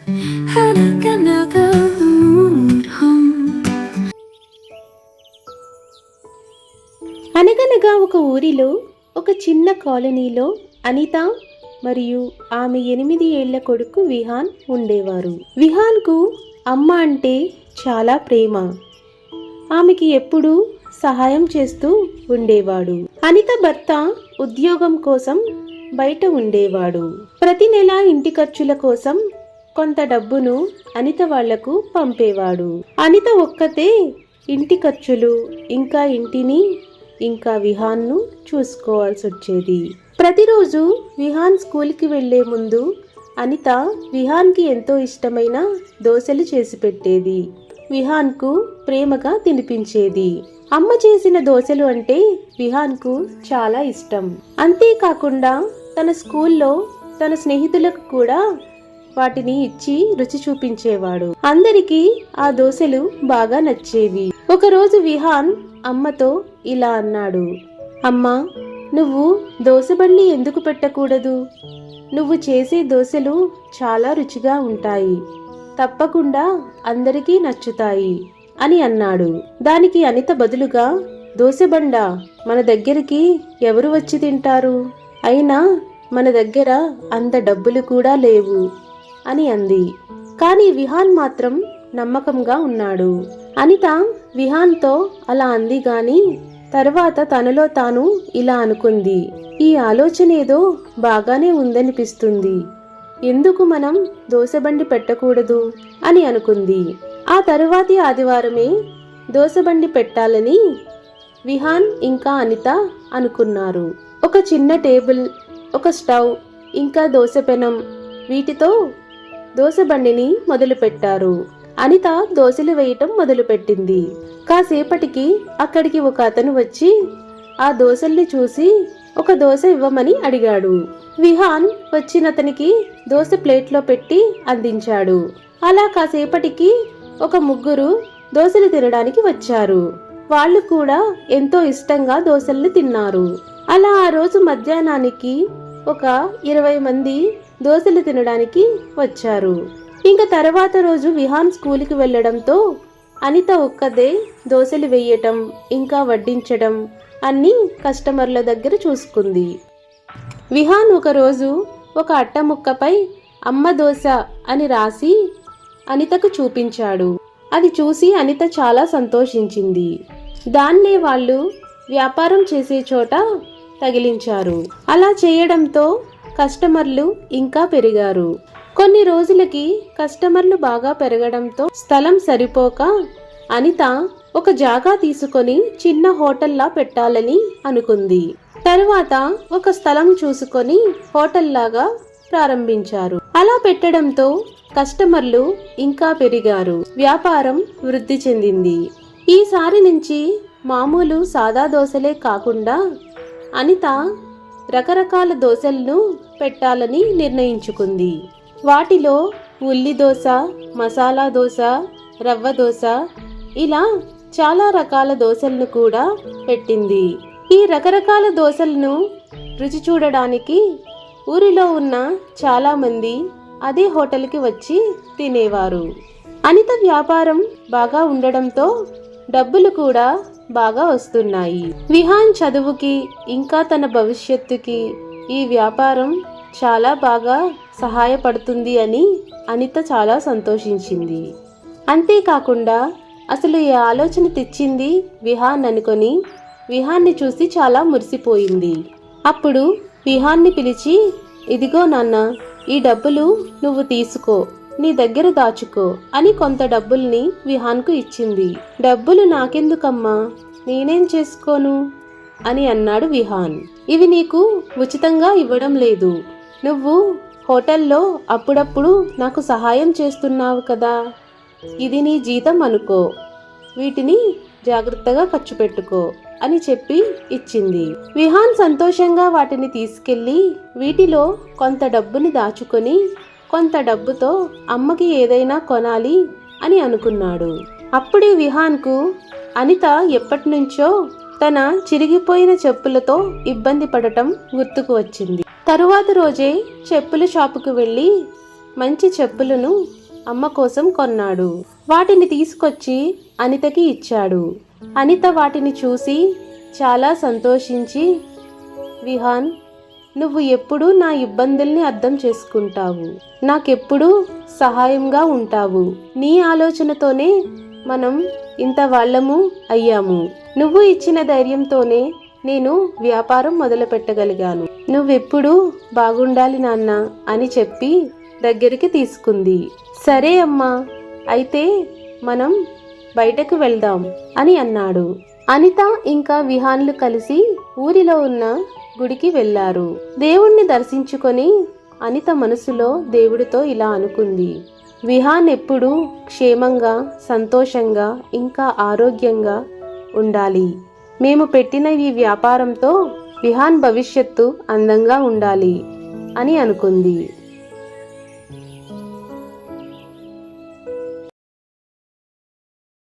అనగనగా అనగనగా ఒక ఊరిలో ఒక చిన్న కాలనీలో అనిత మరియు ఆమె 8 ఏళ్ల కొడుకు విహాన్ ఉండేవారు. విహాన్కు అమ్మ అంటే చాలా ప్రేమ. ఆమెకి ఎప్పుడూ సహాయం చేస్తూ ఉండేవాడు. అనిత భర్త ఉద్యోగం కోసం బయట ఉండేవాడు. ప్రతి నెల ఇంటి ఖర్చుల కోసం కొంత డబ్బును అనిత వాళ్లకు పంపేవాడు. అనిత ఒక్కతే ఇంటి ఖర్చులు ఇంకా ఇంటిని ఇంకా విహాన్ను చూసుకోవాల్సి వచ్చేది. ప్రతిరోజు విహాన్ స్కూల్కి వెళ్లే ముందు అనిత విహాన్కి ఎంతో ఇష్టమైన దోశలు చేసి పెట్టేది. విహాన్కు ప్రేమగా తినిపించేది. అమ్మ చేసిన దోశలు అంటే విహాన్కు చాలా ఇష్టం. అంతేకాకుండా తన స్కూల్లో తన స్నేహితులకు కూడా వాటిని ఇచ్చి రుచి చూపించేవాడు. అందరికీ ఆ దోశలు బాగా నచ్చేవి. ఒకరోజు విహాన్ అమ్మతో ఇలా అన్నాడు, అమ్మా, నువ్వు దోశ బండి ఎందుకు పెట్టకూడదు? నువ్వు చేసే దోశలు చాలా రుచిగా ఉంటాయి, తప్పకుండా అందరికీ నచ్చుతాయి అని అన్నాడు. దానికి అనిత బదులుగా, దోశ బండ మన దగ్గరికి ఎవరు వచ్చి తింటారు? అయినా మన దగ్గర అంత డబ్బులు కూడా లేవు అని అంది. కానీ విహాన్ మాత్రం నమ్మకంగా ఉన్నాడు. అనిత విహాన్తో అలా అంది గాని తర్వాత తనలో తాను ఇలా అనుకుంది, ఈ ఆలోచన ఏదో బాగానే ఉందనిపిస్తుంది, ఎందుకు మనం దోశబండి పెట్టకూడదు అని అనుకుంది. ఆ తరువాతి ఆదివారమే దోశబండి పెట్టాలని విహాన్ ఇంకా అనిత అనుకున్నారు. ఒక చిన్న టేబుల్, ఒక స్టవ్, ఇంకా దోశ పెనం, వీటితో దోశబండిని మొదలుపెట్టారు. అనిత దోశలు వేయటం మొదలుపెట్టింది. కాసేపటికి అక్కడికి ఒక అతను వచ్చి ఆ దోశల్ని చూసి ఒక దోశ ఇవ్వమని అడిగాడు. విహాన్ వచ్చినతనికి దోశ ప్లేట్లో పెట్టి అందించాడు. అలా కాసేపటికి ఒక ముగ్గురు దోశలు తినడానికి వచ్చారు. వాళ్ళు కూడా ఎంతో ఇష్టంగా దోశల్ని తిన్నారు. అలా ఆ రోజు మధ్యాహ్నానికి ఒక 20 మంది దోశలు తినడానికి వచ్చారు. ఇంకా తర్వాత రోజు విహాన్ స్కూల్కి వెళ్లడంతో అనిత ఒక్కదే దోశలు వేయటం ఇంకా వడ్డించడం అన్ని కస్టమర్ల దగ్గర చూసుకుంది. విహాన్ ఒకరోజు ఒక అట్టముక్కపై అమ్మ దోశ అని రాసి అనితకు చూపించాడు. అది చూసి అనిత చాలా సంతోషించింది. దాన్నే వాళ్ళు వ్యాపారం చేసే చోట తగిలించారు. అలా చేయడంతో కస్టమర్లు ఇంకా పెరిగారు. కొన్ని రోజులకి కస్టమర్లు బాగా పెరగడంతో స్థలం సరిపోక అనిత ఒక జాగా తీసుకొని చిన్న హోటల్లా పెట్టాలని అనుకుంది. తరువాత ఒక స్థలం చూసుకొని హోటల్లాగా ప్రారంభించారు. అలా పెట్టడంతో కస్టమర్లు ఇంకా పెరిగారు. వ్యాపారం వృద్ధి చెందింది. ఈసారి నుంచి మామూలు సాదా దోశలే కాకుండా అనిత రకరకాల దోశలను పెట్టాలని నిర్ణయించుకుంది. వాటిలో ఉల్లి దోశ, మసాలా దోశ, రవ్వ దోశ, ఇలా చాలా రకాల దోశలను కూడా పెట్టింది. ఈ రకరకాల దోశలను రుచి చూడడానికి ఊరిలో ఉన్న చాలా మంది అదే హోటల్కి వచ్చి తినేవారు. అనిత వ్యాపారం బాగా ఉండడంతో డబ్బులు కూడా బాగా వస్తున్నాయి. విహాన్ చదువుకి ఇంకా తన భవిష్యత్తుకి ఈ వ్యాపారం చాలా బాగా సహాయపడుతుంది అని అనిత చాలా సంతోషించింది. అంతేకాకుండా అసలు ఈ ఆలోచన తెచ్చింది విహాన్ అనుకొని విహాన్ని చూసి చాలా మురిసిపోయింది. అప్పుడు విహాన్ని పిలిచి, ఇదిగో నాన్న, ఈ డబ్బులు నువ్వు తీసుకో, నీ దగ్గర దాచుకో అని కొంత డబ్బుల్ని విహాన్కు ఇచ్చింది. డబ్బులు నాకెందుకమ్మా, నేనేం చేసుకోను అని అన్నాడు విహాన్. ఇవి నీకు ఉచితంగా ఇవ్వడం లేదు, నువ్వు హోటల్లో అప్పుడప్పుడు నాకు సహాయం చేస్తున్నావు కదా, ఇది నీ జీతం అనుకో, వీటిని జాగ్రత్తగా ఖర్చు పెట్టుకో అని చెప్పి ఇచ్చింది. విహాన్ సంతోషంగా వాటిని తీసుకెళ్లి వీటిలో కొంత డబ్బుని దాచుకొని కొంత డబ్బుతో అమ్మకి ఏదైనా కొనాలి అని అనుకున్నాడు. అప్పుడే విహాన్కు అనిత ఎప్పటినుంచో తన చిరిగిపోయిన చెప్పులతో ఇబ్బంది పడటం గుర్తుకు వచ్చింది. తరువాత రోజే చెప్పుల షాపుకు వెళ్ళి మంచి చెప్పులను అమ్మ కోసం కొన్నాడు. వాటిని తీసుకొచ్చి అనితకి ఇచ్చాడు. అనిత వాటిని చూసి చాలా సంతోషించి, విహాన్, నువ్వు ఎప్పుడూ నా ఇబ్బందుల్ని అర్థం చేసుకుంటావు, నాకెప్పుడూ సహాయంగా ఉంటావు. నీ ఆలోచనతోనే మనం ఇంత వాళ్ళము అయ్యాము. నువ్వు ఇచ్చిన ధైర్యంతోనే నేను వ్యాపారం మొదలు పెట్టగలిగాను. నువ్వెప్పుడూ బాగుండాలి నాన్న అని చెప్పి దగ్గరికి తీసుకుంది. సరే అమ్మా, అయితే మనం బయటకు వెళ్దాం అని అన్నాడు. అనిత ఇంకా విహాన్లు కలిసి ఊరిలో ఉన్న గుడికి వెళ్లారు. దేవుణ్ణి దర్శించుకొని అనిత మనసులో దేవుడితో ఇలా అనుకుంది, విహాన్ ఎప్పుడూ క్షేమంగా, సంతోషంగా, ఇంకా ఆరోగ్యంగా ఉండాలి. మేము పెట్టిన ఈ వ్యాపారంతో విహాన్ భవిష్యత్తు అందంగా ఉండాలి అని అనుకుంది.